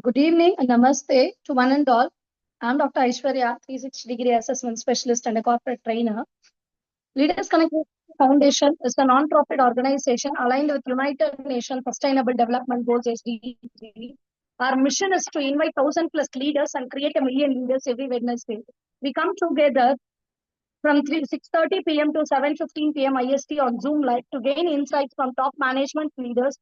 Good evening and namaste to one and all. I'm Dr. Aishwarya, 360-degree assessment specialist and a corporate trainer. Leaders Connect Foundation is a non-profit organization aligned with United Nations Sustainable Development Goals (SDG). Our mission is to invite 1,000 plus leaders and create 1 million leaders every Wednesday. We come together from 6:30 p.m. to 7:15 p.m. IST on Zoom Live to gain insights from top management leaders.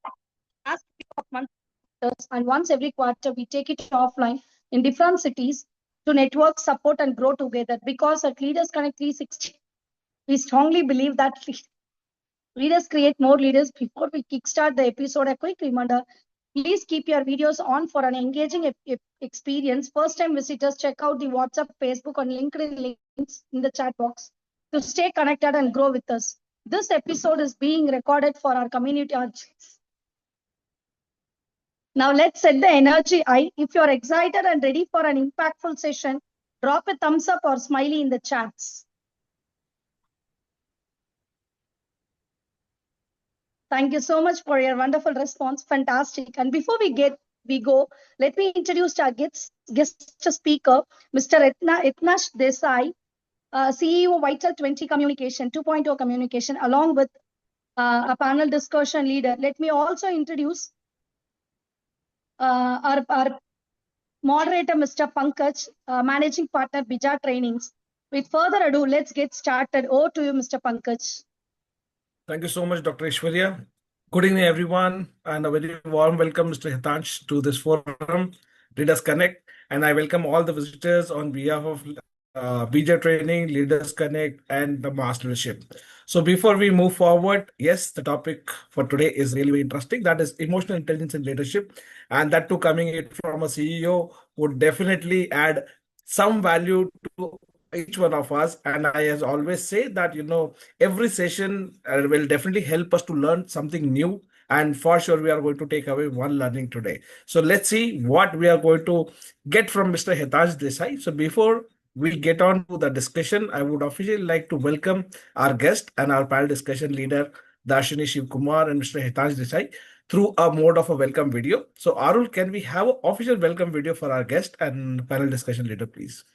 And once every quarter, we take it offline in different cities to network, support, and grow together. Because at Leaders Connect 360, we strongly believe that leaders create more leaders. Before we kickstart the episode, a quick reminder: please keep your videos on for an engaging experience. First-time visitors, check out the WhatsApp, Facebook, and LinkedIn links in the chat box to stay connected and grow with us. This episode is being recorded for our community archives. Now let's set the energy high. If you're excited and ready for an impactful session, drop a thumbs up or smiley in the chats. Thank you so much for your wonderful response. Fantastic. And before we go, let me introduce our guest speaker, Mr. Hetansh Desai, CEO Vital 20 Communication, 2.0 Communication, along with a panel discussion leader. Let me also introduce our moderator, Mr. Pankaj, Managing Partner, Bija Trainings. With further ado, let's get started. Over to you, Mr. Pankaj. Thank you so much, Dr. Aishwarya. Good evening, everyone, and a very warm welcome, Mr. Hetansh, to this forum, Leaders Connect. And I welcome all the visitors on behalf of Bija Training, Leaders Connect, and the Master Leadership. So before we move forward, yes, the topic for today is really very interesting. That is emotional intelligence in leadership. And that too coming it from a CEO would definitely add some value to each one of us. And I as always say that, every session will definitely help us to learn something new. And for sure, we are going to take away one learning today. So let's see what we are going to get from Mr. Hetansh Desai. So before we get on to the discussion, I would officially like to welcome our guest and our panel discussion leader, Dharshani, Sivakumar, and Mr. Hetansh Desai through a mode of a welcome video. So Arul, can we have an official welcome video for our guest and panel discussion leader, please?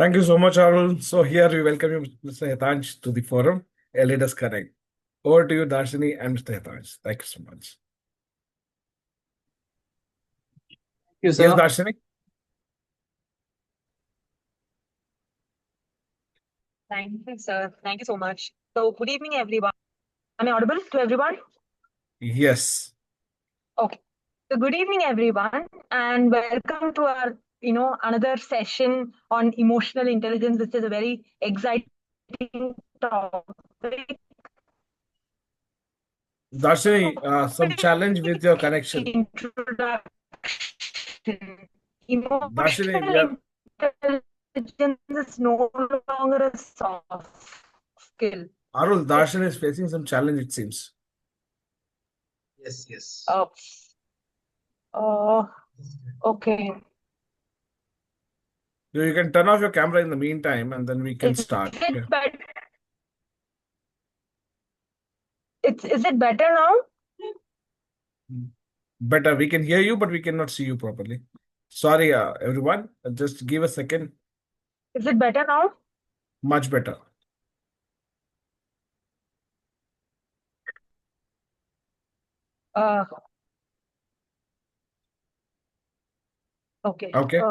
Thank you so much, Arul. So here we welcome you, Mr. Hetansh, to the forum. Let us connect. Over to you, Dharshani and Mr. Hetansh. Thank you so much. You, Yes, sir. Dharshani? Thank you, sir. Thank you so much. So, good evening, everyone. Am I audible to everyone? Yes. Okay. So, good evening, everyone, and welcome to our, another session on emotional intelligence, which is a very exciting topic. Dharshani, some challenge with your connection. Introduction. Dharshani, we Emotional are, intelligence is no longer a soft skill. Arul, Dharshani is facing some challenge, it seems. Yes. Uh, uh, okay. You can turn off your camera in the meantime and then we can Is start. it Yeah. better? Is it better now? Better. We can hear you, but we cannot see you properly. Sorry, everyone. Just give a second. Is it better now? Much better. Uh, okay. Okay.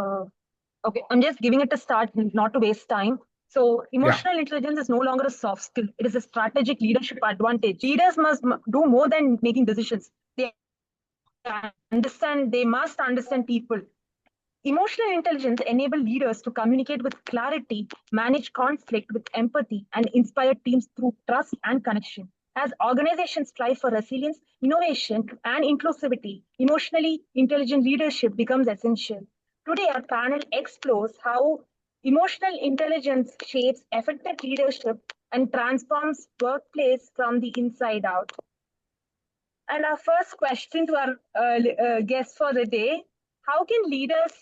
Okay. I'm just giving it a start, not to waste time. So, Yeah. emotional intelligence is no longer a soft skill. It is a strategic leadership advantage. Leaders must do more than making decisions. They must understand people. Emotional intelligence enables leaders to communicate with clarity, manage conflict with empathy, and inspire teams through trust and connection. As organizations strive for resilience, innovation, and inclusivity, emotionally intelligent leadership becomes essential. Today, our panel explores how emotional intelligence shapes effective leadership and transforms workplace from the inside out. And our first question to our guest for the day: how can leaders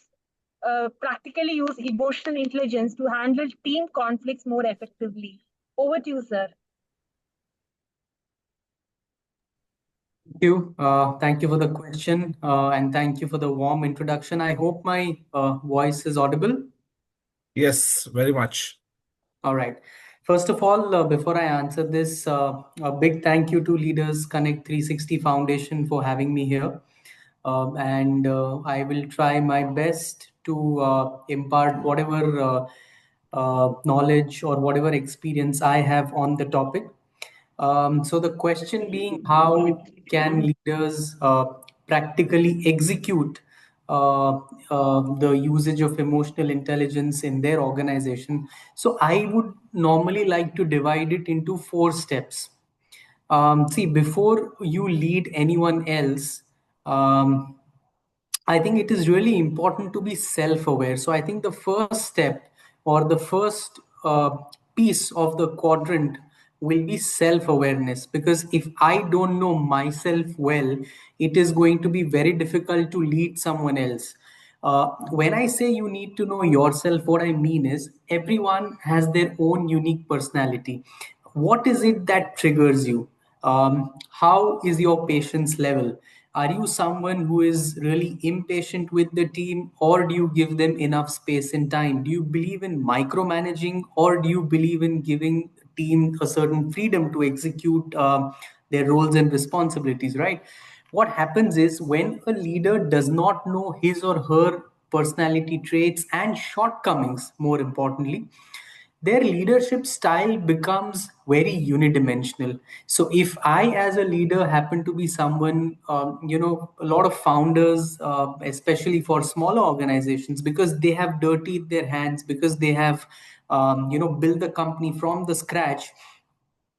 practically use emotional intelligence to handle team conflicts more effectively? Over to you, sir. Thank you for the question, and thank you for the warm introduction. I hope my voice is audible. Yes, very much. All right. First of all, before I answer this, a big thank you to Leaders Connect 360 Foundation for having me here. And I will try my best to impart whatever knowledge or whatever experience I have on the topic. So the question being, how can leaders practically execute the usage of emotional intelligence in their organization? So I would normally like to divide it into 4 steps. See, before you lead anyone else, um, I think it is really important to be self-aware. So I think the first step or the first piece of the quadrant will be self-awareness, because if I don't know myself well, it is going to be very difficult to lead someone else. When I say you need to know yourself, what I mean is everyone has their own unique personality. What is it that triggers you? How is your patience level? Are you someone who is really impatient with the team, or do you give them enough space and time? Do you believe in micromanaging, or do you believe in giving team a certain freedom to execute their roles and responsibilities, right? What happens is when a leader does not know his or her personality traits and shortcomings, more importantly, their leadership style becomes very unidimensional. So if I as a leader happen to be someone, a lot of founders, especially for smaller organizations, because they have dirtied their hands, because they have built the company from the scratch,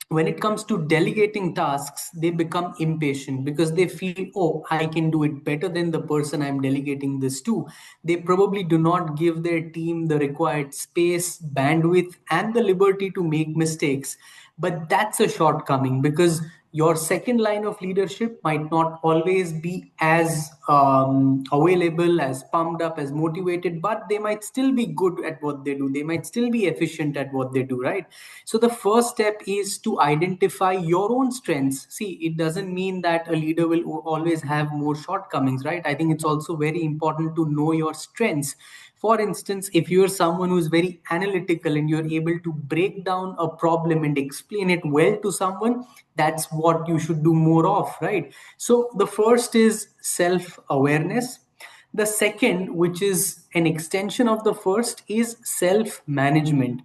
when it comes to delegating tasks, they become impatient because they feel, oh, I can do it better than the person I'm delegating this to. They probably do not give their team the required space, bandwidth, and the liberty to make mistakes. But that's a shortcoming, because your second line of leadership might not always be as available, as pumped up, as motivated, but they might still be good at what they do. They might still be efficient at what they do, right? So the first step is to identify your own strengths. See, it doesn't mean that a leader will always have more shortcomings, right? I think it's also very important to know your strengths. For instance, if you're someone who's very analytical and you're able to break down a problem and explain it well to someone, that's what you should do more of, right? So the first is self awareness. The second, which is an extension of the first, is self management.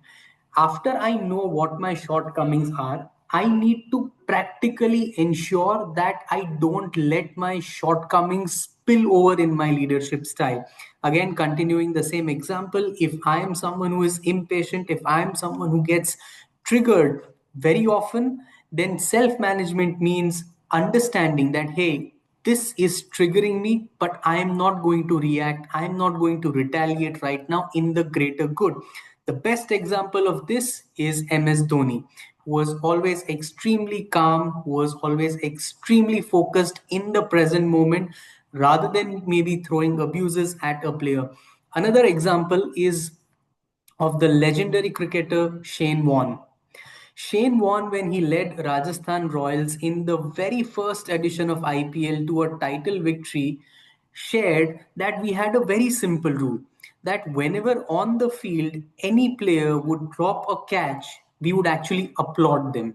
After I know what my shortcomings are, I need to practically ensure that I don't let my shortcomings spill over in my leadership style. Again, continuing the same example, if I am someone who is impatient, if I am someone who gets triggered very often, then self management means understanding that, hey, this is triggering me, but I am not going to react. I am not going to retaliate right now in the greater good. The best example of this is MS Dhoni, who was always extremely calm, who was always extremely focused in the present moment rather than maybe throwing abuses at a player. Another example is of the legendary cricketer Shane Warne. Shane Warne, when he led Rajasthan Royals in the very first edition of IPL to a title victory, shared that we had a very simple rule that whenever on the field any player would drop a catch, we would actually applaud them.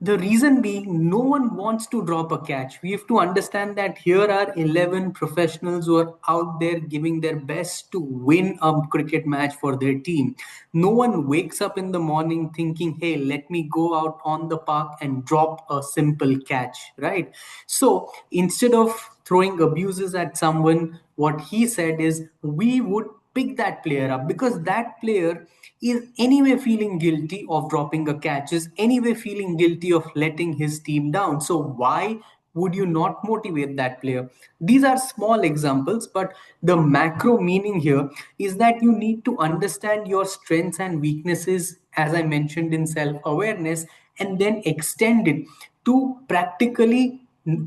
The reason being, no one wants to drop a catch. We have to understand that here are 11 professionals who are out there giving their best to win a cricket match for their team. No one wakes up in the morning thinking, hey, let me go out on the park and drop a simple catch, right? So instead of throwing abuses at someone, what he said is, we would pick that player up because that player is anyway feeling guilty of dropping a catch, is anyway feeling guilty of letting his team down. So why would you not motivate that player? These are small examples, but the macro meaning here is that you need to understand your strengths and weaknesses, as I mentioned, in self awareness, and then extend it to practically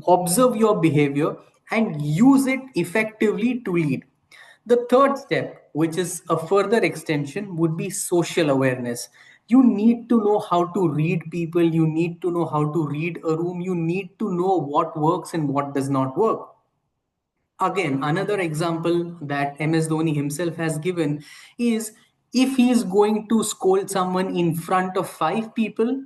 observe your behavior and use it effectively to lead. The third step, which is a further extension, would be social awareness. You need to know how to read people, you need to know how to read a room, you need to know what works and what does not work. Again, another example that MS Dhoni himself has given is, if he is going to scold someone in front of five people,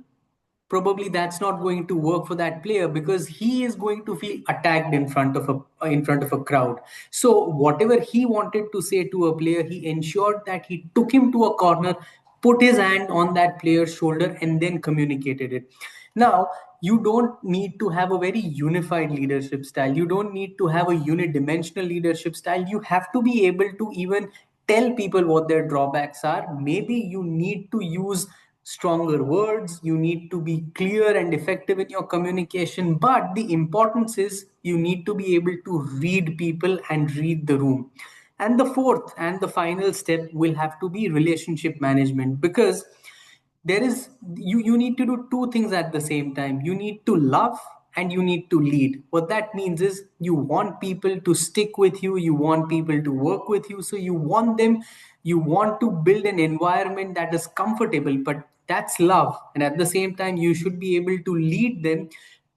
probably that's not going to work for that player because he is going to feel attacked in front of a crowd. So whatever he wanted to say to a player, he ensured that he took him to a corner, put his hand on that player's shoulder, and then communicated it. Now, you don't need to have a very unified leadership style. You don't need to have a unidimensional leadership style. You have to be able to even tell people what their drawbacks are. Maybe you need to use stronger words, you need to be clear and effective in your communication, but the importance is you need to be able to read people and read the room. And the fourth and the final step will have to be relationship management, because there is you need to do two things at the same time. You need to love and you need to lead. What that means is, you want people to stick with you, you want people to work with you, so you want to build an environment that is comfortable, but that's love. And at the same time, you should be able to lead them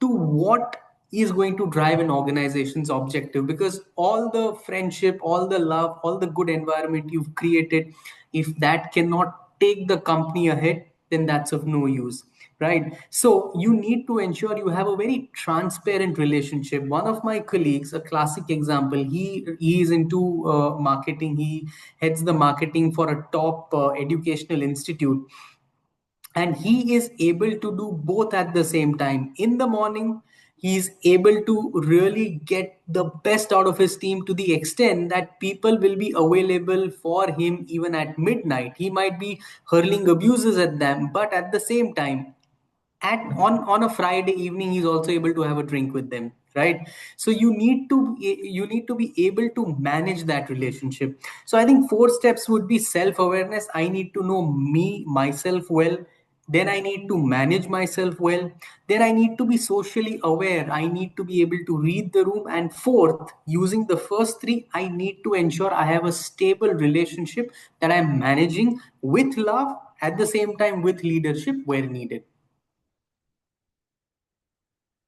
to what is going to drive an organization's objective, because all the friendship, all the love, all the good environment you've created, if that cannot take the company ahead, then that's of no use, right? So you need to ensure you have a very transparent relationship. One of my colleagues, a classic example, he is into marketing. He heads the marketing for a top educational institute, and he is able to do both at the same time. In the morning, he is able to really get the best out of his team, to the extent that people will be available for him even at midnight. He might be hurling abuses at them, but at the same time, at on a Friday evening, he's also able to have a drink with them, right? So you need to be able to manage that relationship. So I think four steps would be self awareness. I need to know myself well, then I need to manage myself well, then I need to be socially aware, I need to be able to read the room, and fourth, using the first three, I need to ensure I have a stable relationship that I'm managing with love, at the same time with leadership where needed.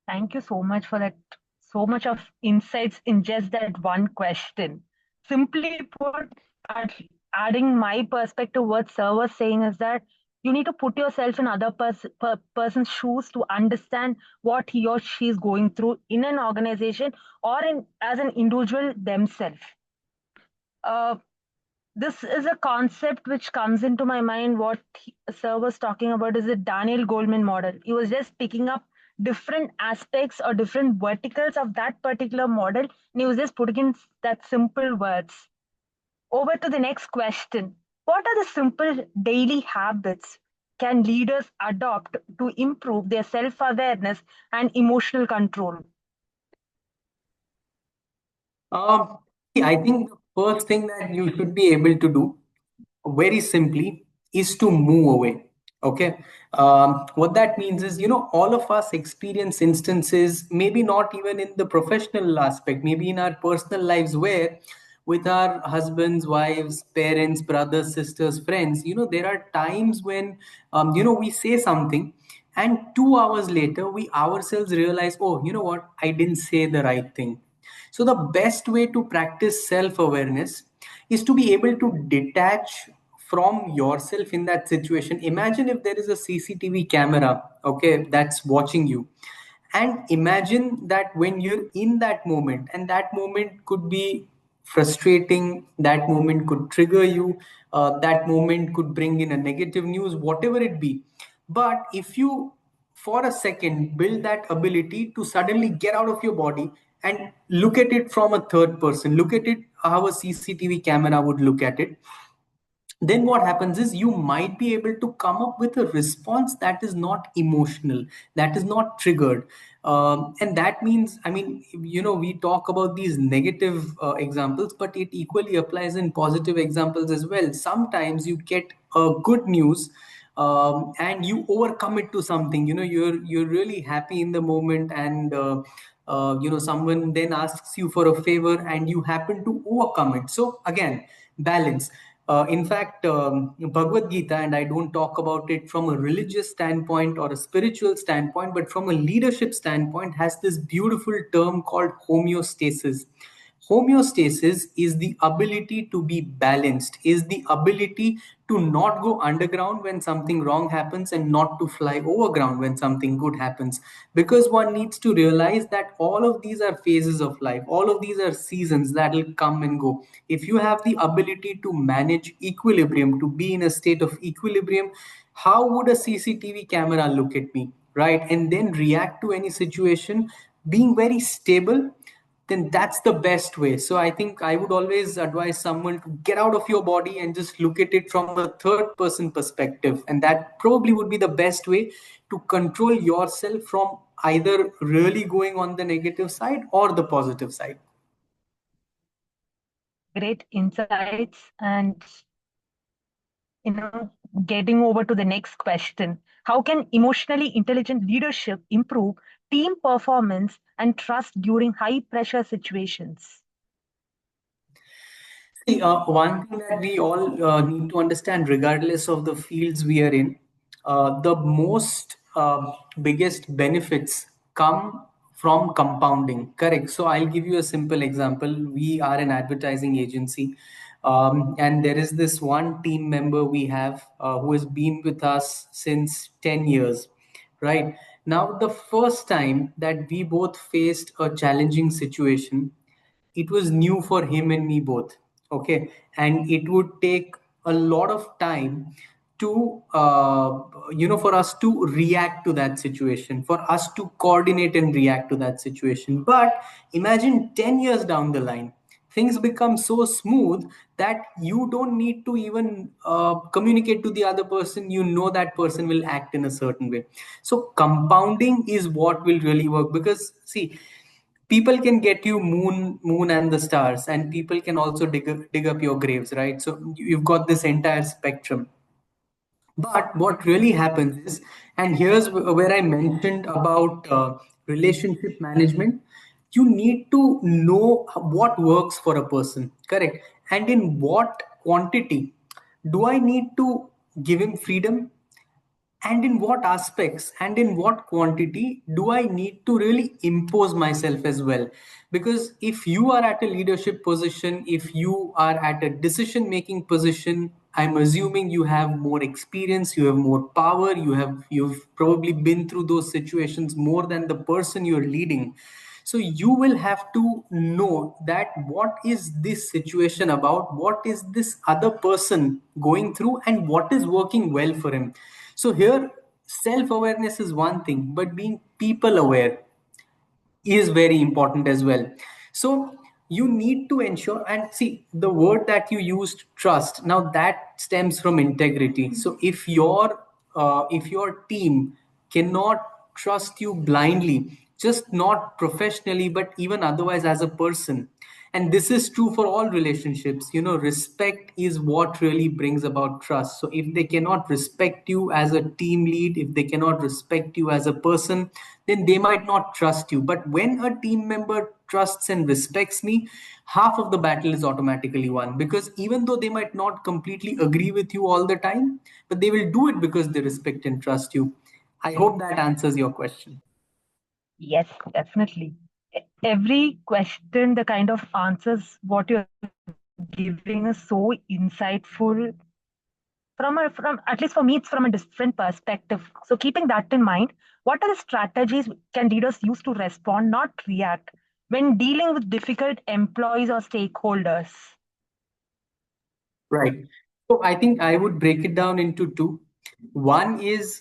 Thank you so much for that. So much of insights in just that one question. Simply put, adding my perspective, what sir was saying is that you need to put yourself in other person's shoes to understand what he or she is going through in an organization or in as an individual themselves. Uh, this is a concept which comes into my mind. What sir was talking about is the Daniel Goleman model. He was just picking up different aspects or different verticals of that particular model, and he was just putting in that simple words. Over to the next question. What are the simple daily habits can leaders adopt to improve their self-awareness and emotional control? Um, I think the first thing that you should be able to do very simply is to move away. Okay. What that means is, all of us experience instances, maybe not even in the professional aspect, maybe in our personal lives, where with our husbands, wives, parents, brothers, sisters, friends, there are times when, we say something, and 2 hours later, we ourselves realize, oh, you know what, I didn't say the right thing. So, the best way to practice self awareness is to be able to detach from yourself in that situation. Imagine if there is a CCTV camera, okay, that's watching you. And imagine that when you're in that moment, and that moment could be frustrating, that moment could trigger you, that moment could bring in a negative news, whatever it be. But if you, for a second, build that ability to suddenly get out of your body and look at it from a third person, look at it how a CCTV camera would look at it, then what happens is you might be able to come up with a response that is not emotional, that is not triggered. And that means, I mean, we talk about these negative examples, but it equally applies in positive examples as well. Sometimes you get good news, and you overcome it to something. You're really happy in the moment, and someone then asks you for a favor and you happen to overcome it. So again, balance. In fact, Bhagavad Gita, and I don't talk about it from a religious standpoint or a spiritual standpoint, but from a leadership standpoint, has this beautiful term called homeostasis. Homeostasis is the ability to be balanced, is the ability to not go underground when something wrong happens and not to fly overground when something good happens. Because one needs to realize that all of these are phases of life, all of these are seasons that will come and go. If you have the ability to manage equilibrium, to be in a state of equilibrium, how would a CCTV camera look at me, right? And then react to any situation being very stable, then that's the best way. So I think I would always advise someone to get out of your body and just look at it from a third person perspective. And that probably would be the best way to control yourself from either really going on the negative side or the positive side. Great insights. And you know, getting over to the next question. How can emotionally intelligent leadership improve team performance and trust during high pressure situations? See, one thing that we all need to understand, regardless of the fields we are in, the most biggest benefits come from compounding. Correct. So I'll give you a simple example. We are an advertising agency, and there is this one team member we have who has been with us since 10 years. Right now, the first time that we both faced a challenging situation, it was new for him and me both. Okay. And it would take a lot of time to for us to react to that situation, for us to coordinate and react to that situation. But imagine 10 years down the line, things become so smooth that you don't need to even communicate to the other person. That person will act in a certain way. So compounding is what will really work, because see, people can get you moon and the stars, and people can also dig up your graves, right? So you've got this entire spectrum. But what really happens is, and here's where I mentioned about relationship management, you need to know what works for a person, correct? And in what quantity do I need to give him freedom, and in what aspects and in what quantity do I need to really impose myself as well? Because if you are at a leadership position, if you are at a decision making position, I'm assuming you have more experience, you have more power, you've probably been through those situations more than the person you're leading. So you will have to know that what is this situation about, what is this other person going through, and what is working well for him. So here, self-awareness is one thing, but being people aware is very important as well. So you need to ensure, and see, the word that you used, trust, now that stems from integrity. So if your team cannot trust you blindly, just not professionally but even otherwise as a person, and this is true for all relationships, respect is what really brings about trust. So if they cannot respect you as a team lead, if they cannot respect you as a person, then they might not trust you. But when a team member trusts and respects me, half of the battle is automatically won, because even though they might not completely agree with you all the time, but they will do it because they respect and trust you. I hope that answers your question. Yes, definitely. Every question, the kind of answers what you're giving is so insightful. From at least for me, it's from a different perspective. So keeping that in mind, what are the strategies can leaders use to respond, not react, when dealing with difficult employees or stakeholders? Right. So I think I would break it down into two. One is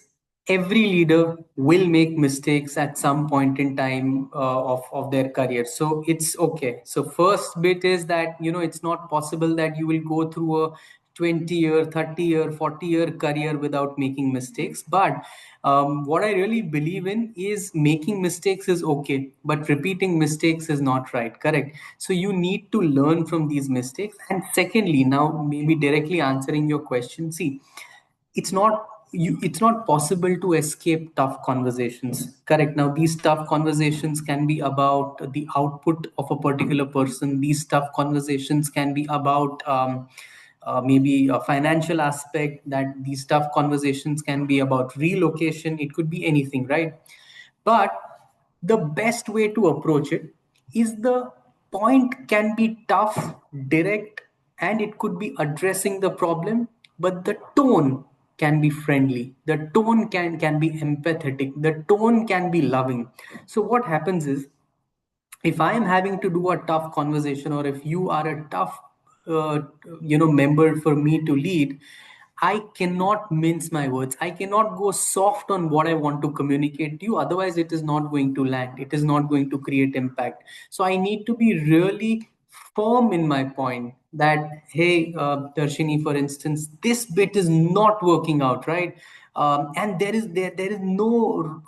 every leader will make mistakes at some point in time of their career. So it's okay. So first bit is that, it's not possible that you will go through a 20-year, 30-year, 40-year career without making mistakes. But what I really believe in is making mistakes is okay, but repeating mistakes is not right. Correct. So you need to learn from these mistakes. And secondly, now maybe directly answering your question, see, it's not possible to escape tough conversations. Correct. Now these tough conversations can be about the output of a particular person. These tough conversations can be about maybe a financial aspect, that these tough conversations can be about relocation, it could be anything, right? But the best way to approach it is, the point can be tough, direct, and it could be addressing the problem, but the tone can be friendly, the tone can be empathetic, the tone can be loving. So what happens is, if I am having to do a tough conversation, or if you are a tough member for me to lead, I cannot mince my words, I cannot go soft on what I want to communicate to you, otherwise it is not going to land, it is not going to create impact. So I need to be really firm in my point, that hey, Darshini, for instance, this bit is not working out, right? And there is no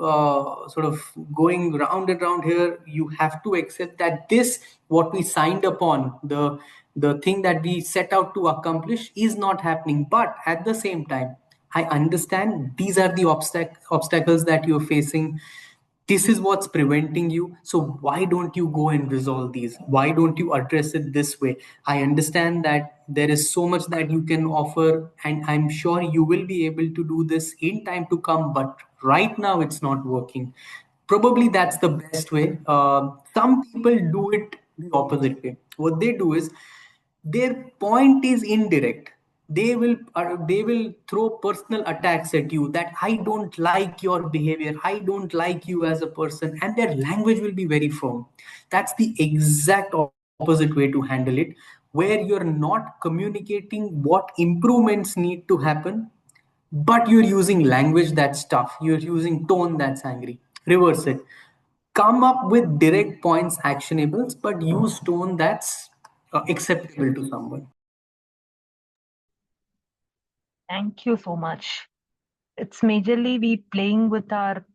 sort of going round and round here. You have to accept that this, what we signed upon, the thing that we set out to accomplish, is not happening. But at the same time, I understand these are the obstacles that you're facing. This is what's preventing you. So why don't you go and resolve these? Why don't you address it this way? I understand that there is so much that you can offer, and I'm sure you will be able to do this in time to come, but right now it's not working. Probably that's the best way. Some people do it the opposite way. What they do is, their point is indirect. They will throw personal attacks at you, that I don't like your behavior, I don't like you as a person, and their language will be very firm. That's the exact opposite way to handle it, where you're not communicating what improvements need to happen, but you're using language that's tough, you're using tone that's angry. Reverse it. Come up with direct points, actionables, but use tone that's acceptable to someone. Thank you so much. It's majorly we playing with our,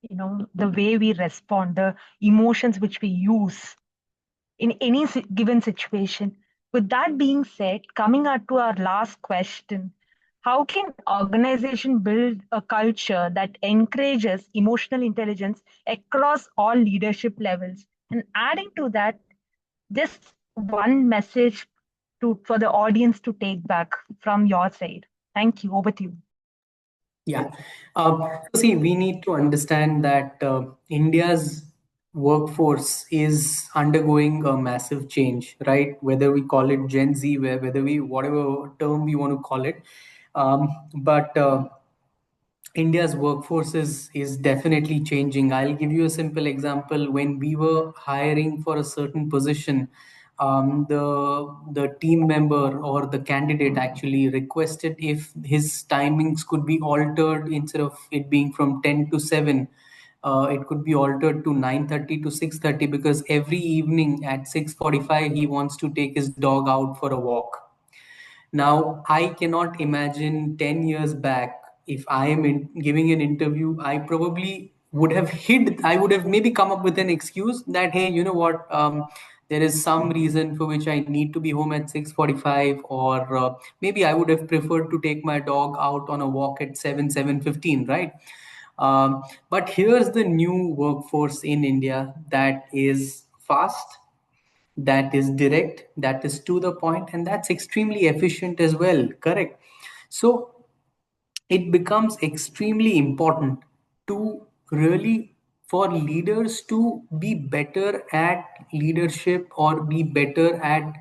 the way we respond, the emotions which we use in any given situation. With that being said, coming out to our last question, how can organization build a culture that encourages emotional intelligence across all leadership levels? And adding to that, just one message for the audience to take back from your side. Thank you. Over to you. Yeah. So see, we need to understand that India's workforce is undergoing a massive change, right? Whether we call it Gen Z, whether we, whatever term we want to call it. But India's workforce is definitely changing. I'll give you a simple example. When we were hiring for a certain position, the team member or the candidate actually requested if his timings could be altered instead of it being from 10 to 7. It could be altered to 9:30 to 6:30 because every evening at 6:45 he wants to take his dog out for a walk. Now, I cannot imagine 10 years back, if I am giving an interview, I probably would have I would have maybe come up with an excuse that, hey, you know what, there is some reason for which I need to be home at 6:45, or maybe I would have preferred to take my dog out on a walk at 7:15, right? But here's the new workforce in India that is fast, that is direct, that is to the point, and that's extremely efficient as well. Correct. So it becomes extremely important to really, for leaders to be better at leadership or be better at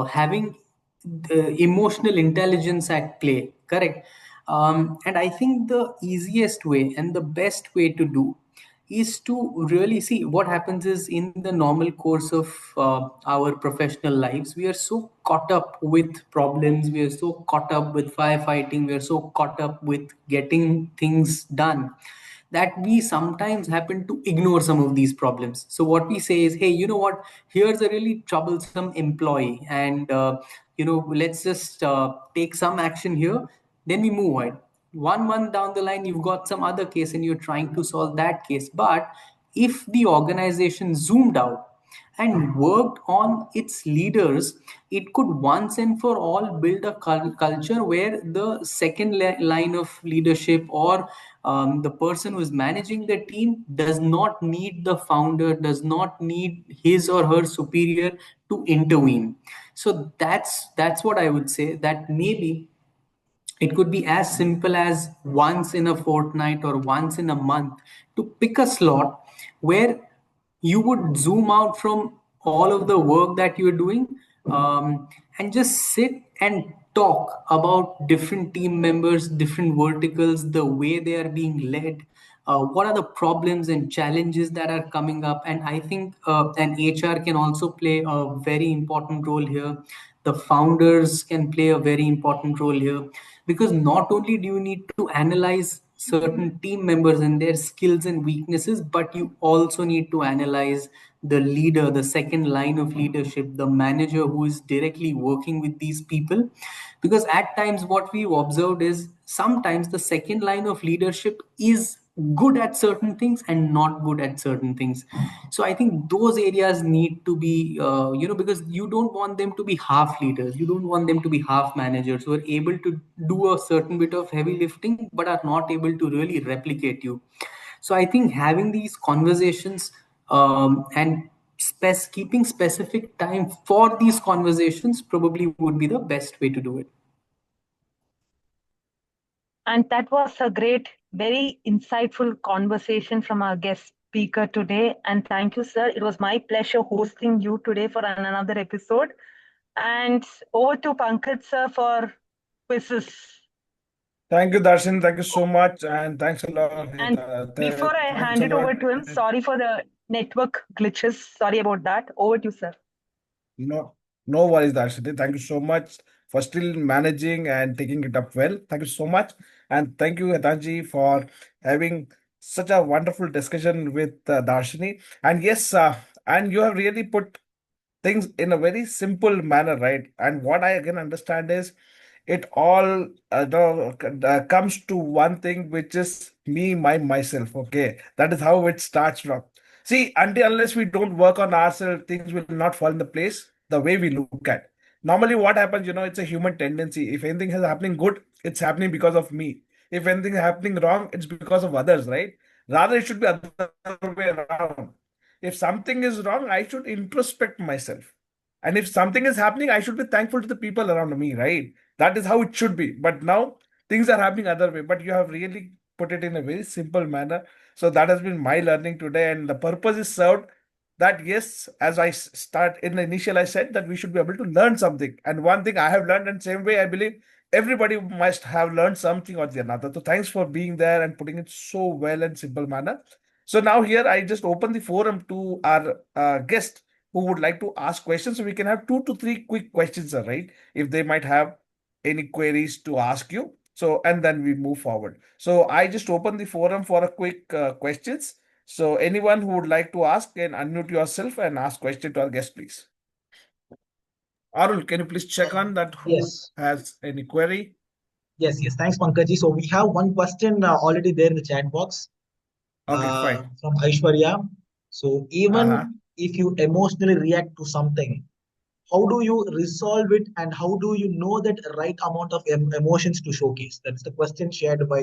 having the emotional intelligence at play. Correct. And I think the easiest way and the best way to do is to really see what happens is in the normal course of our professional lives, we are so caught up with problems, we are so caught up with firefighting, we are so caught up with getting things done that we sometimes happen to ignore some of these problems. So what we say is, hey, you know what, here's a really troublesome employee, and let's just take some action here, then we move on. 1 month down the line, you've got some other case and you're trying to solve that case. But if the organization zoomed out and worked on its leaders, it could once and for all build a culture where the second line of leadership, or the person who is managing the team, does not need the founder, does not need his or her superior to intervene. So that's what I would say, that maybe it could be as simple as once in a fortnight or once in a month to pick a slot where you would zoom out from all of the work that you're doing, and just sit and talk about different team members, different verticals, the way they are being led, what are the problems and challenges that are coming up. And I think an HR can also play a very important role here. The founders can play a very important role here, because not only do you need to analyze certain team members and their skills and weaknesses, but you also need to analyze the leader, the second line of leadership, the manager who is directly working with these people. Because at times what we've observed is sometimes the second line of leadership is good at certain things and not good at certain things. So I think those areas need to be because you don't want them to be half leaders, you don't want them to be half managers who are able to do a certain bit of heavy lifting but are not able to really replicate you. So I think having these conversations, and keeping specific time for these conversations probably would be the best way to do it. And that was a great, very insightful conversation from our guest speaker today. And thank you, sir. It was my pleasure hosting you today for another episode. And over to Pankaj, sir, for quizzes. Thank you, Darshan. Thank you so much. And thanks a lot. And before I Thanks hand a it over lot. to him, sorry for the network glitches. Sorry about that. Over to you, sir. No, no worries, Darshini. Thank you so much for still managing and taking it up well. Thank you so much. And thank you, Hetanji, for having such a wonderful discussion with Darshini. And yes, and you have really put things in a very simple manner, right? And what I again understand is it all comes to one thing, which is me, myself. Okay, that is how it starts from. See, until unless we don't work on ourselves, things will not fall into place the way we look at. Normally, what happens, it's a human tendency. If anything is happening good, it's happening because of me. If anything is happening wrong, it's because of others, right? Rather, it should be other way around. If something is wrong, I should introspect myself. And if something is happening, I should be thankful to the people around me, right? That is how it should be. But now things are happening other way, but you have really put it in a very simple manner. So that has been my learning today, and the purpose is served. That yes, as I start in the initial, I said that we should be able to learn something, and one thing I have learned, and same way I believe everybody must have learned something or the another. So thanks for being there and putting it so well and simple manner. So now here I just open the forum to our guest who would like to ask questions. So we can have 2 to 3 quick questions, right? If they might have any queries to ask you. So, and then we move forward. So I just open the forum for a quick questions. So anyone who would like to ask can unmute yourself and ask question to our guest, please. Arul, can you please check on that who Yes. has any query? Yes. Thanks, Pankaj. So we have one question already there in the chat box Okay, fine. from Aishwarya. So Uh-huh. even if you emotionally react to something, how do you resolve it, and how do you know that right amount of emotions to showcase? That's the question shared by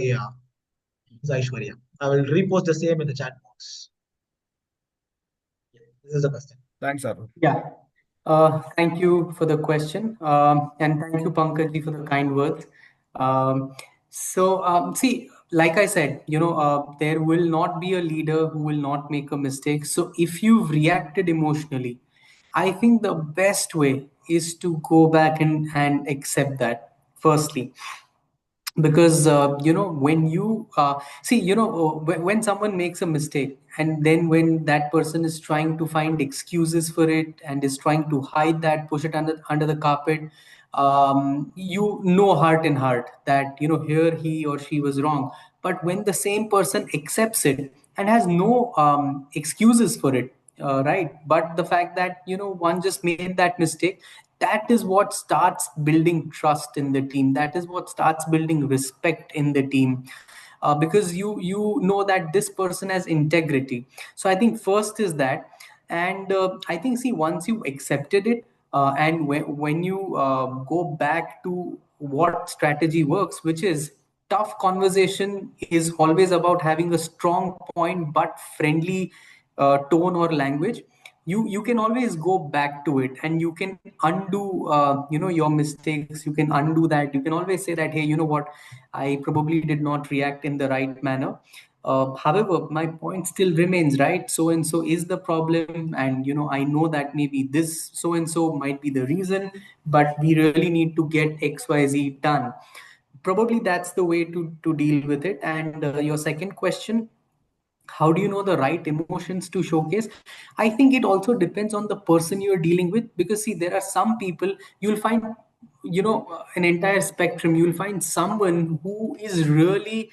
Aishwarya. I will repost the same in the chat box. This is the question. Thanks, Arul. Yeah. Thank you for the question. And thank you, Pankaj, for the kind words. See, like I said, there will not be a leader who will not make a mistake. So if you've reacted emotionally, I think the best way is to go back and accept that, firstly, because when you see when someone makes a mistake, and then when that person is trying to find excuses for it and is trying to hide that, push it under the carpet, you know heart in heart that here he or she was wrong. But when the same person accepts it and has no excuses for it, right, but the fact that one just made that mistake, that is what starts building trust in the team, that is what starts building respect in the team, because you know that this person has integrity. So I think first is that. And I think, see, once you accepted it, and when you go back to what strategy works, which is tough conversation is always about having a strong point but friendly tone or language. You can always go back to it and you can undo your mistakes. You can undo that. You can always say that, hey, you know what, I probably did not react in the right manner. However, my point still remains, right? So and so is the problem, and I know that maybe this so and so might be the reason, but we really need to get XYZ done. Probably that's the way to deal with it. And your second question, how do you know the right emotions to showcase? I think it also depends on the person you're dealing with, because see, there are some people you'll find, an entire spectrum. You'll find someone who is really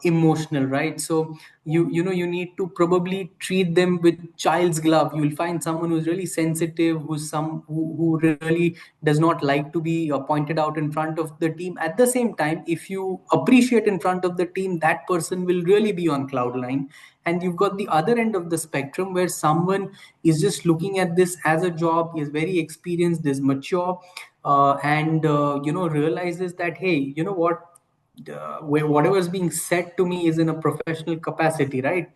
emotional, right? So you need to probably treat them with child's glove. You'll find someone who's really sensitive, who really does not like to be pointed out in front of the team. At the same time, if you appreciate in front of the team, that person will really be on cloud nine. And you've got the other end of the spectrum where someone is just looking at this as a job, is very experienced, is mature, and realizes that, hey, you know what, whatever is being said to me is in a professional capacity, right?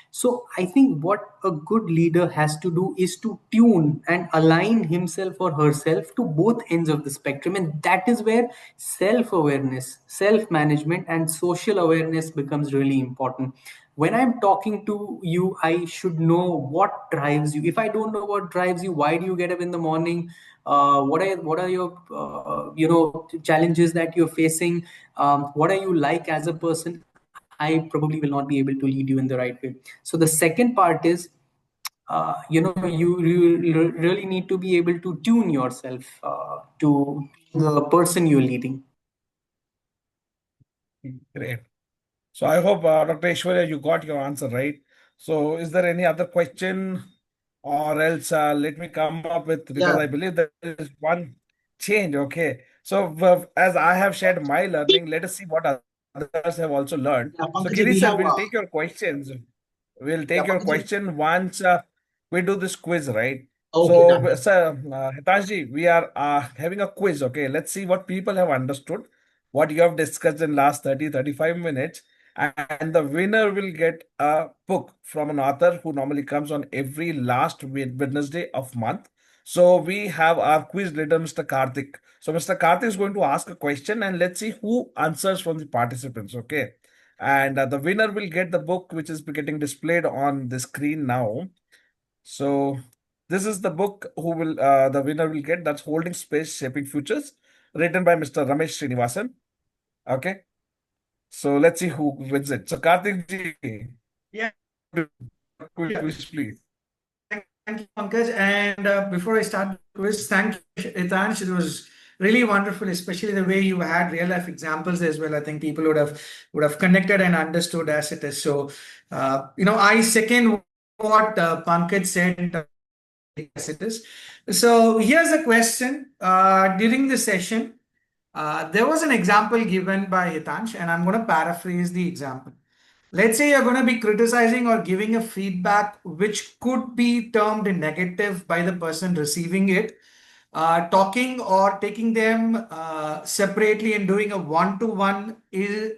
So I think what a good leader has to do is to tune and align himself or herself to both ends of the spectrum. And that is where self-awareness, self-management, and social awareness becomes really important. When I'm talking to you, I should know what drives you. If I don't know what drives you, why do you get up in the morning? What are your challenges that you're facing? What are you like as a person? I probably will not be able to lead you in the right way. So the second part is, you really need to be able to tune yourself to the person you're leading. Great. So I hope, Dr. Ishwarya, you got your answer right. So is there any other question, or else let me come up with, because Yeah, I believe there is one change. Okay. So as I have shared my learning, let us see what others have also learned. So Giri Pankaj, sir, we we'll have take your questions. We'll take your Pankaj. question once we do this quiz, right? Okay, So, done. sir, Hitanshji, we are having a quiz. Okay, let's see what people have understood, what you have discussed in last 30-35 minutes. And the winner will get a book from an author who normally comes on every last Wednesday of month. So we have our quiz leader, Mr. Karthik. So Mr. Karthik is going to ask a question, and let's see who answers from the participants. Okay. And the winner will get the book, which is getting displayed on the screen now. So this is the book who will the winner will get. That's Holding Space, Shaping Futures, written by Mr. Ramesh Srinivasan. Okay. So let's see who wins it. So Karthik ji, Yeah, quick sure. quiz, please. Thank you, Pankaj. And before I start the quiz, thank you, Hetansh. It was really wonderful, especially the way you had real life examples as well. I think people would have connected and understood as it is. So, I second what Pankaj said as it is. So here's a question. During the session, there was an example given by Hetansh, and I'm going to paraphrase the example. Let's say you're going to be criticizing or giving a feedback which could be termed negative by the person receiving it. Talking or taking them separately and doing a one-to-one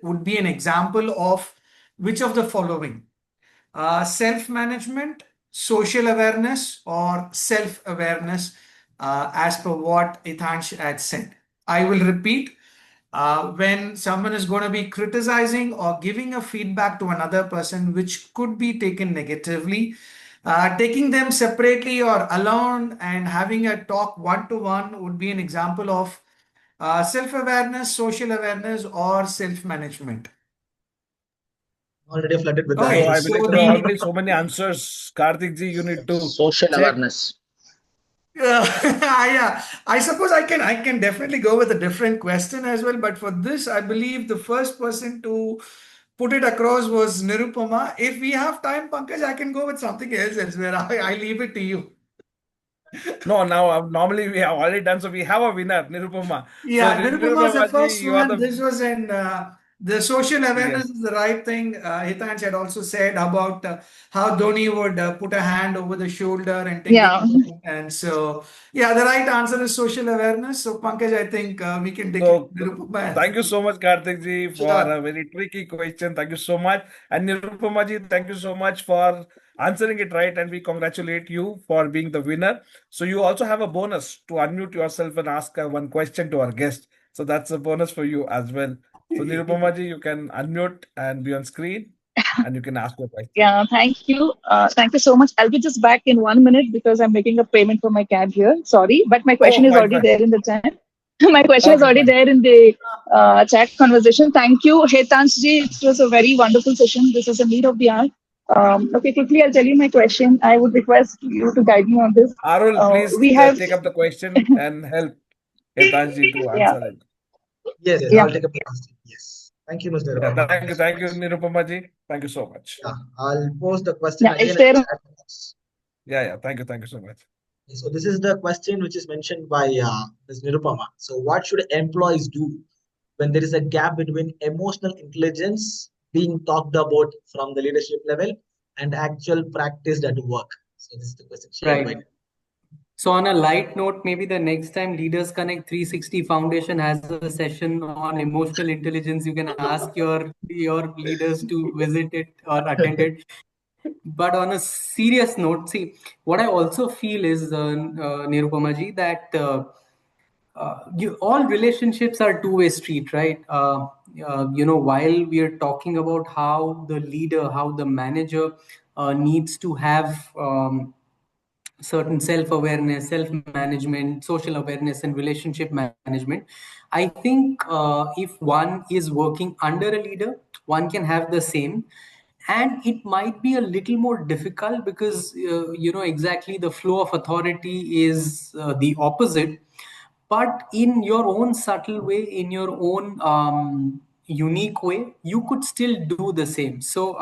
would be an example of which of the following: self-management, social awareness, or self-awareness, as per what Hetansh had said. I will repeat. When someone is going to be criticizing or giving a feedback to another person which could be taken negatively, taking them separately or alone and having a talk one-to-one would be an example of self-awareness, social awareness, or self-management. Already flooded with the Okay, So I answers. believe so there are the already so many answers. Karthik ji, you need to Social check. awareness. yeah, I suppose I can definitely go with a different question as well, but for this, I believe the first person to put it across was Nirupama. If we have time, Pankaj, I can go with something else as well. I leave it to you. No, now normally we have already done, so we have a winner, Nirupama. So Yeah, Nirupama was the Nirupama ji, first you are one. the This was in the social awareness yes. is the right thing. Hitansh had also said about how Dhoni would put a hand over the shoulder and take the Yeah. and so yeah, the right answer is social awareness. So Pankaj, I think we can declare So Nirupama. thank you so much, Karthik ji, for Sure. a very tricky question. Thank you so much. And Nirupama ji, thank you so much for answering it right. And we congratulate you for being the winner. So you also have a bonus to unmute yourself and ask one question to our guest. So that's a bonus for you as well. So Nirupama ji, you can unmute and be on screen and you can ask your question. Yeah, thank you. Thank you so much. I'll be just back in 1 minute because I'm making a payment for my cab here. Sorry, but my question Oh, is fine, already fine. there in the chat. My question is Okay, already fine. there in the chat conversation. Thank you, Hetansh ji. It was a very wonderful session. This is a need of the hour. Okay, quickly, I'll tell you my question. I would request you to guide me on this. Arul, please We have, take up the question and help Hetansh ji to yeah, answer it. Yes, yeah, I'll take up the question. Yes. Thank you, Mr. Yeah, Nirupama. thank you, Nirupama ji. Thank you so much. Yeah, I'll post the question yeah. It's again in there. the chat box. Yeah, thank you so much. So this is the question which is mentioned by Ms. Nirupama. So what should employees do when there is a gap between emotional intelligence being talked about from the leadership level and actual practice at work? So this is the question shared by. Right. So on a light note, maybe the next time Leaders Connect 360 Foundation has a session on emotional intelligence, you can ask your leaders to visit it or attend it. But on a serious note, see, what I also feel is, Nirupama ji, that all relationships are two-way street, right? While we are talking about how the leader, how the manager needs to have certain self-awareness, self-management, social awareness, and relationship management. I think if one is working under a leader, one can have the same. And it might be a little more difficult because, exactly the flow of authority is the opposite. But in your own subtle way, in your own unique way, you could still do the same. So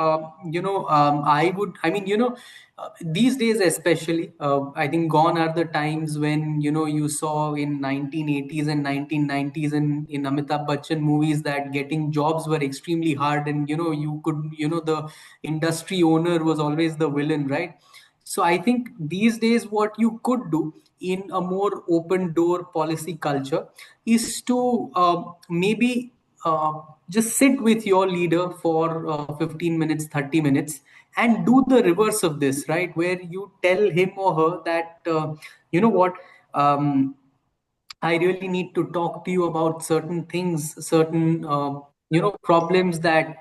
these days especially, I think gone are the times when you saw in 1980s and 1990s and in Amitabh Bachchan movies that getting jobs were extremely hard, and you could, the industry owner was always the villain, right? So I think these days what you could do in a more open door policy culture is to maybe just sit with your leader for 15 minutes, 30 minutes, and do the reverse of this, right? Where you tell him or her that, you know what, I really need to talk to you about certain things, certain problems that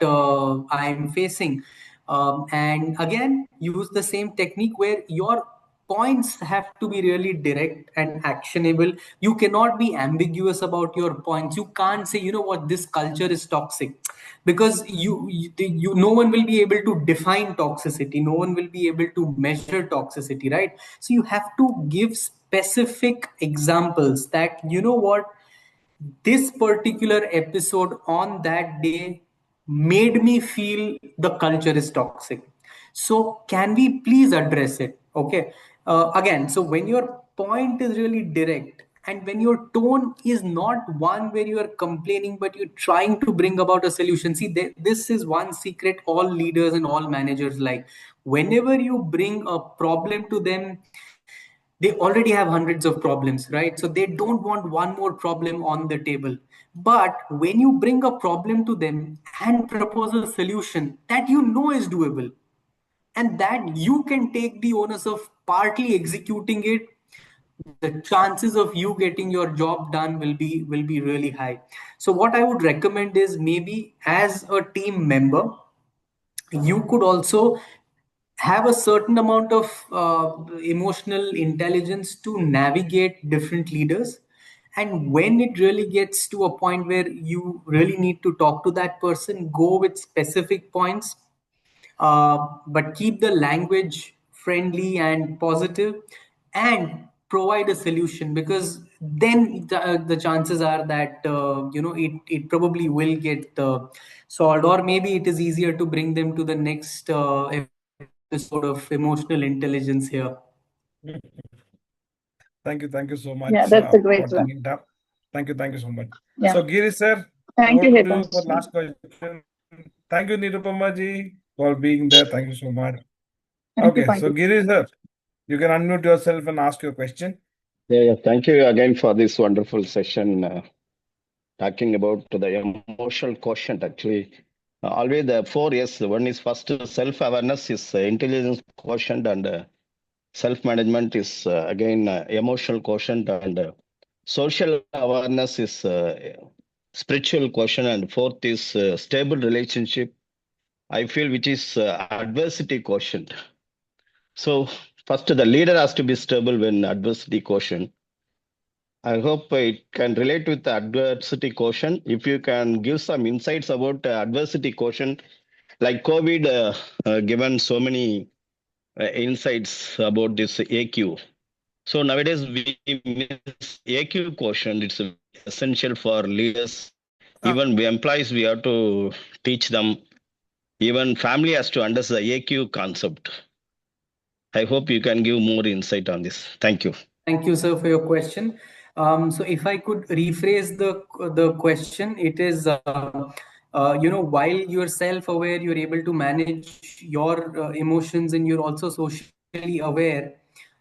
I'm facing. And again, use the same technique where your points have to be really direct and actionable. You cannot be ambiguous about your points. You can't say, you know what, this culture is toxic, because no one will be able to define toxicity. No one will be able to measure toxicity, right? So you have to give specific examples that, you know what, this particular episode on that day made me feel the culture is toxic. So can we please address it? Okay. Again, so when your point is really direct, and when your tone is not one where you are complaining but you're trying to bring about a solution. See, this is one secret all leaders and all managers like. Whenever you bring a problem to them, they already have hundreds of problems, right? So they don't want one more problem on the table. But when you bring a problem to them and propose a solution that you know is doable, and that you can take the onus of partly executing it, the chances of you getting your job done will be really high. So what I would recommend is, maybe as a team member, you could also have a certain amount of emotional intelligence to navigate different leaders. And when it really gets to a point where you really need to talk to that person, go with specific points, but keep the language friendly and positive, and provide a solution, because then the chances are that it probably will get solved, or maybe it is easier to bring them to the next episode of emotional intelligence here. Thank you so Yeah, much that's a for great one. taking it up. Thank you so much. Yeah. So, Giri sir, Thank you, over to you for Hetansh. last question. Thank you, Nirupama ji, for being there. Thank you so much. Thank you, Okay, so Pankaj. Giri sir, you can unmute yourself and ask your question. Yeah. Thank you again for this wonderful session, talking about the emotional quotient. Actually, always the four yes. One is first self-awareness is intelligence quotient, and self-management is again emotional quotient, and social awareness is spiritual quotient, and fourth is stable relationship. I feel which is adversity quotient. So first, the leader has to be stable when adversity quotient. I hope it can relate with the adversity quotient. If you can give some insights about adversity quotient, like COVID, given so many insights about this AQ. So nowadays we miss AQ quotient. It's essential for leaders. Uh, Even we employees, we have to teach them. Even family has to understand the AQ concept. I hope you can give more insight on this. Thank you. Thank you, sir, for your question. So, if I could rephrase the question, it is, while you're self-aware, you're able to manage your emotions, and you're also socially aware.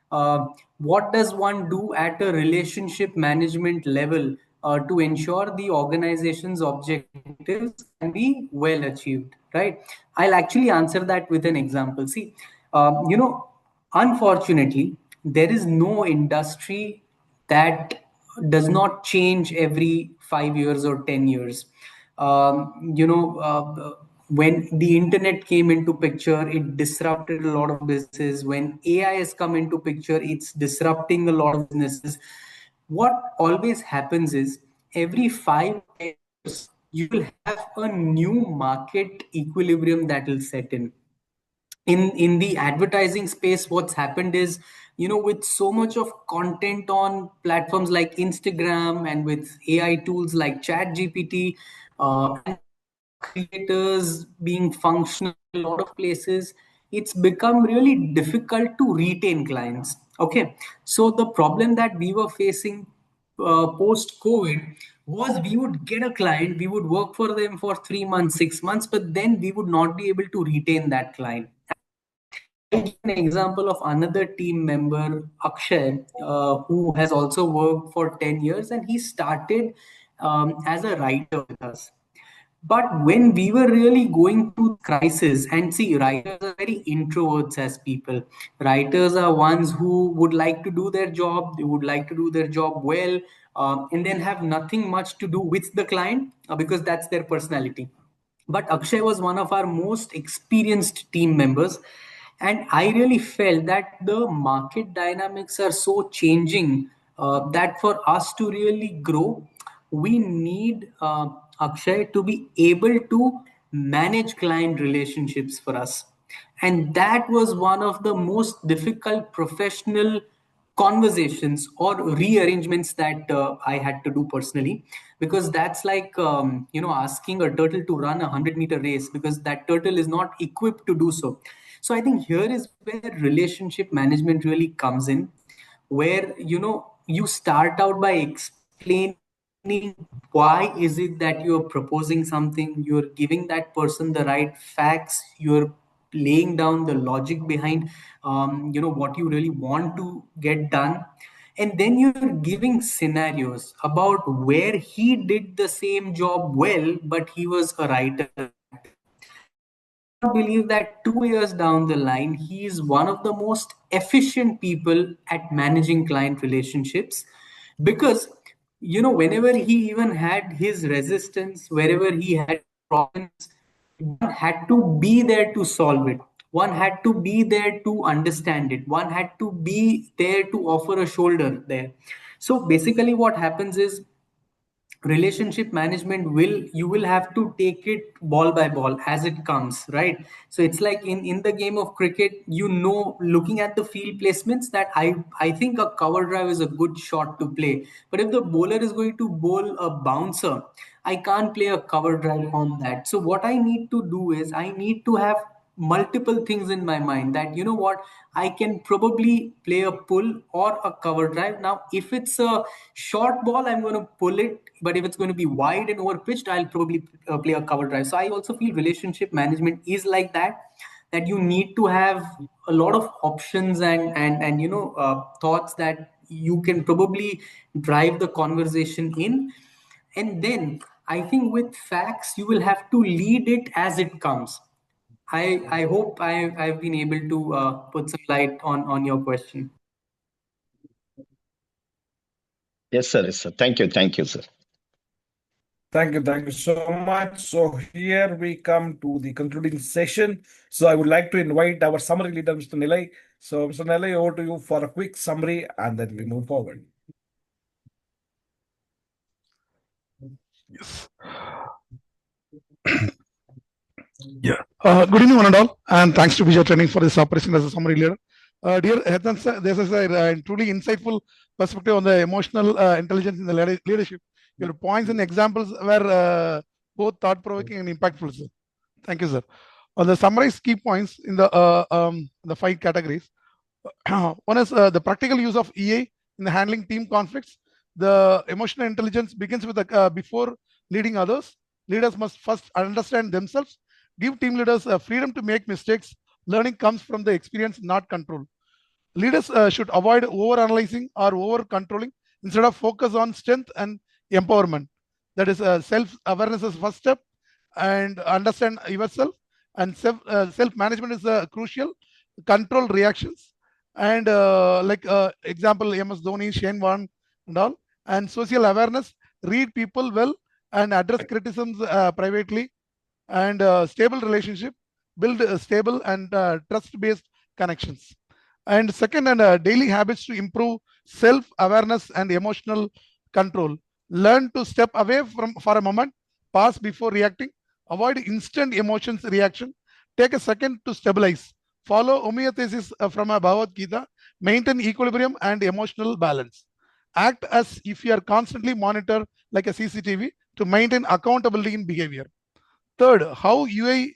What does one do at a relationship management level to ensure the organization's objectives can be well achieved? Right. I'll actually answer that with an example. See, unfortunately, there is no industry that does not change every 5 years or 10 years. When the internet came into picture, it disrupted a lot of businesses. When AI has come into picture, it's disrupting a lot of businesses. What always happens is, every 5 years, you will have a new market equilibrium that will set in the advertising space. What's happened is, with so much of content on platforms like Instagram, and with AI tools like Chat GPT, and creators being functional in a lot of places, it's become really difficult to retain clients. Okay, so the problem that we were facing post COVID was, we would get a client, we would work for them for 3 months, 6 months, but then we would not be able to retain that client. I'll give an example of another team member, Akshay, who has also worked for 10 years, and he started as a writer with us. But when we were really going through the crisis, and see, writers are very introverts as people. Writers are ones who would like to do their job, they would like to do their job well, and then have nothing much to do with the client because that's their personality. But Akshay was one of our most experienced team members. And I really felt that the market dynamics are so changing that for us to really grow, we need Akshay to be able to manage client relationships for us. And that was one of the most difficult professional conversations or rearrangements that I had to do personally, because that's like asking a turtle to run 100-meter race because that turtle is not equipped to do so. So I think here is where relationship management really comes in, where you start out by explaining why is it that you're proposing something, you're giving that person the right facts, you're laying down the logic behind what you really want to get done, and then you're giving scenarios about where he did the same job well but he was a writer actor. I cannot believe that 2 years down the line he is one of the most efficient people at managing client relationships, because whenever he even had his resistance, wherever he had his problems, one had to be there to solve it, one had to be there to understand it, one had to be there to offer a shoulder there. So basically what happens is, relationship management will, you will have to take it ball by ball as it comes, right? So it's like in the game of cricket, looking at the field placements, that I think a cover drive is a good shot to play, but if the bowler is going to bowl a bouncer, I can't play a cover drive on that. So what I need to do is I need to have multiple things in my mind, that what, I can probably play a pull or a cover drive. Now if it's a short ball, I'm going to pull it, but if it's going to be wide and over pitched, I'll probably play a cover drive. So I also feel relationship management is like that, that you need to have a lot of options and thoughts that you can probably drive the conversation in. And then I think with facts you will have to lead it as it comes. I hope I've been able to put some light on your question. Yes, sir. Yes, sir. Thank you. Thank you, sir. Thank you so much. So here we come to the concluding session. So I would like to invite our summary leader, Mr. Nilay. So Mr. Nilay, over to you for a quick summary and then we move forward. Yes. Yeah. Good evening, one and all, and thanks to Bija Training for this operation as a summary leader. Dear Hetansh, this is a truly insightful perspective on the emotional intelligence in the leadership. Your points and examples were both thought-provoking and impactful, sir. Thank you, sir. On the summarized key points in the 5 categories, one is the practical use of EA in the handling team conflicts. The emotional intelligence begins with before leading others. Leaders must first understand themselves. Give team leaders freedom to make mistakes. Learning comes from the experience, not control. Leaders should avoid over-analyzing or over-controlling. Instead of focus on strength and empowerment. That is self-awareness is first step, and understand yourself. And self-management is crucial. Control reactions. And example, MS Dhoni, Shane Warne, and all. And social awareness, read people well and address criticisms privately. And stable relationship, build stable and trust-based connections. And second, daily habits to improve self-awareness and emotional control. Learn to step away from for a moment, pause before reacting, avoid instant emotions reaction, take a second to stabilize. Follow homeostasis from a Bhagavad Gita, maintain equilibrium and emotional balance. Act as if you are constantly monitored like a CCTV to maintain accountability in behavior. Third, how EA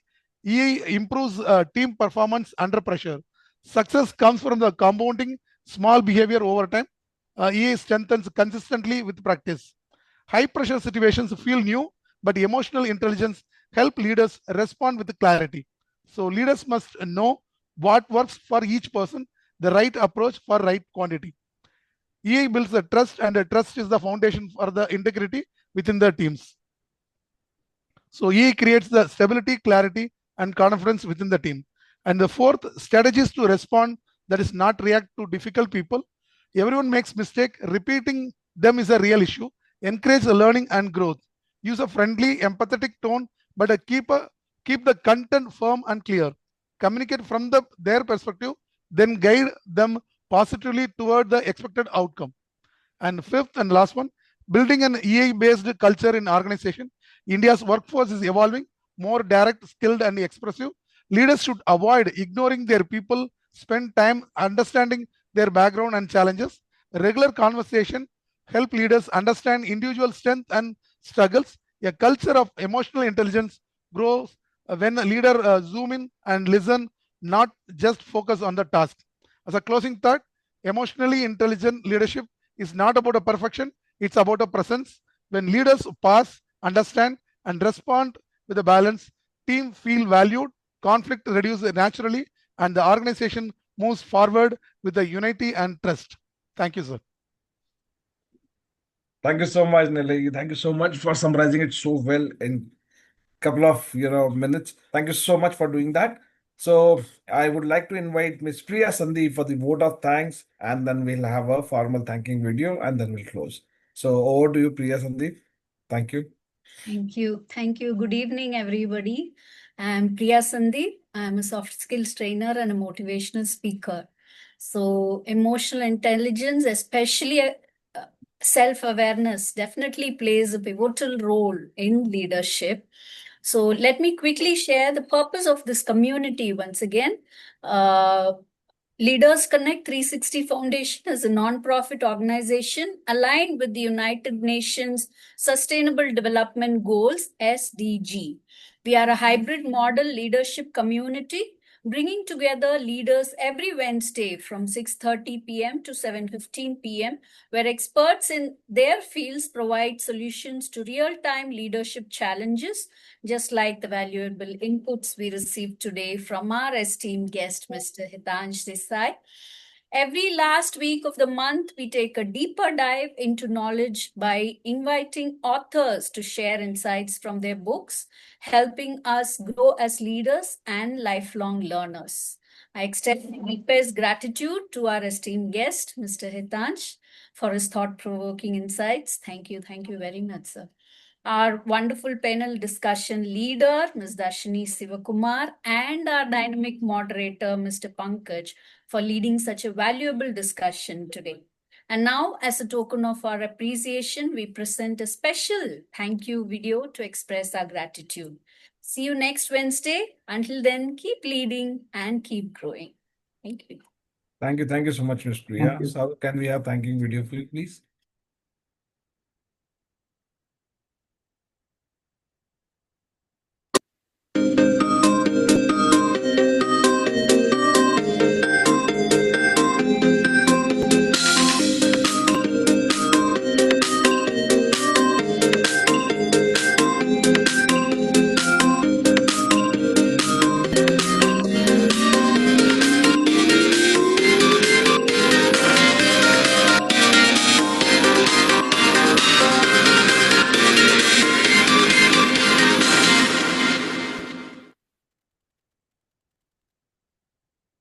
improves team performance under pressure. Success comes from the compounding small behavior over time. EA strengthens consistently with practice. High pressure situations feel new, but emotional intelligence help leaders respond with clarity. So leaders must know what works for each person, the right approach for right quantity. EA builds a trust, and a trust is the foundation for the integrity within the teams. So EA creates the stability, clarity, and confidence within the team. And the fourth, strategies to respond, that is not react to difficult people. Everyone makes mistake. Repeating them is a real issue. Encourage the learning and growth. Use a friendly, empathetic tone, but keep the content firm and clear. Communicate from their perspective, then guide them positively toward the expected outcome. And fifth and last one, building an EA-based culture in organization. India's workforce is evolving, more direct, skilled, and expressive. Leaders should avoid ignoring their people, spend time understanding their background and challenges. Regular conversation help leaders understand individual strength and struggles. A culture of emotional intelligence grows when a leader zoom in and listen, not just focus on the task. As a closing thought, emotionally intelligent leadership is not about a perfection, it's about a presence. When leaders pass, understand, and respond with a balance, team feel valued, conflict reduces naturally, and the organization moves forward with the unity and trust. Thank you, sir. Thank you so much, Nelly. Thank you so much for summarizing it so well in couple of minutes. Thank you so much for doing that. So I would like to invite Miss Priya Sandhi for the vote of thanks, and then we'll have a formal thanking video, and then we'll close. So over to you, Priya Sandhi. Thank you. Thank you. Thank you. Good evening, everybody. I'm Priya Sandhi. I'm a soft skills trainer and a motivational speaker. So emotional intelligence, especially self-awareness, definitely plays a pivotal role in leadership. So let me quickly share the purpose of this community once again. Leaders Connect 360 Foundation is a non-profit organization aligned with the United Nations Sustainable Development Goals, SDG. We are a hybrid model leadership community bringing together leaders every Wednesday from 6:30 p.m. to 7:15 p.m., where experts in their fields provide solutions to real-time leadership challenges, just like the valuable inputs we received today from our esteemed guest, Mr. Hetansh Desai. Every last week of the month, we take a deeper dive into knowledge by inviting authors to share insights from their books, helping us grow as leaders and lifelong learners. I extend my deepest gratitude to our esteemed guest, Mr. Hetansh, for his thought-provoking insights. Thank you. Thank you very much, sir. Our wonderful panel discussion leader, Ms. Dharshani Sivakumar, and our dynamic moderator, Mr. Pankaj, for leading such a valuable discussion today. And now, as a token of our appreciation, we present a special thank you video to express our gratitude. See you next Wednesday. Until then, keep leading and keep growing. Thank you. Thank you. Thank you so much, Ms. Priya. So can we have thanking video, please?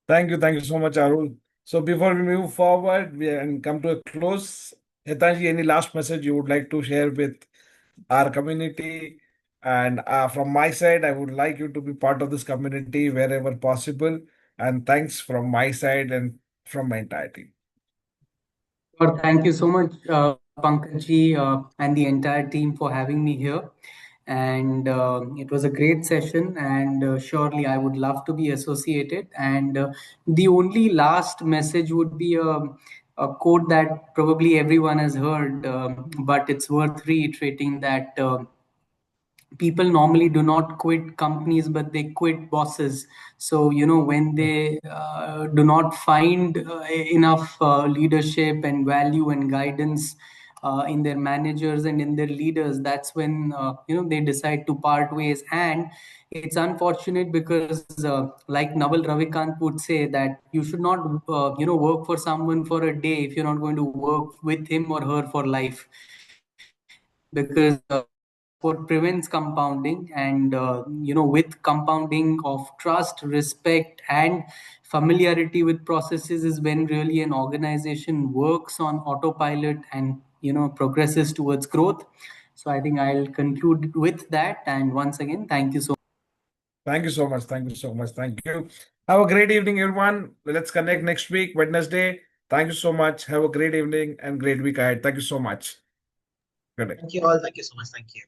Thank you. Thank you so much, Arul. So before we move forward and come to a close, Hetanshi, any last message you would like to share with our community? And from my side, I would like you to be part of this community wherever possible. And thanks from my side and from my entire team. Well, thank you so much, Pankaj and the entire team for having me here. And it was a great session, and surely I would love to be associated. And the only last message would be a quote that probably everyone has heard, but it's worth reiterating that. People normally do not quit companies, but they quit bosses. So when they do not find enough leadership and value and guidance in their managers and in their leaders, that's when they decide to part ways. And it's unfortunate because like Naval Ravikant would say that you should not work for someone for a day if you're not going to work with him or her for life, because what prevents compounding. And with compounding of trust, respect, and familiarity with processes is when really an organization works on autopilot and progresses towards growth. So I think I'll conclude with that. And once again, thank you so much. Thank you so much. Thank you so much. Thank you. Have a great evening, everyone. Let's connect next week, Wednesday. Thank you so much. Have a great evening and great week ahead. Thank you so much. Good day. Thank you all. Thank you so much. Thank you.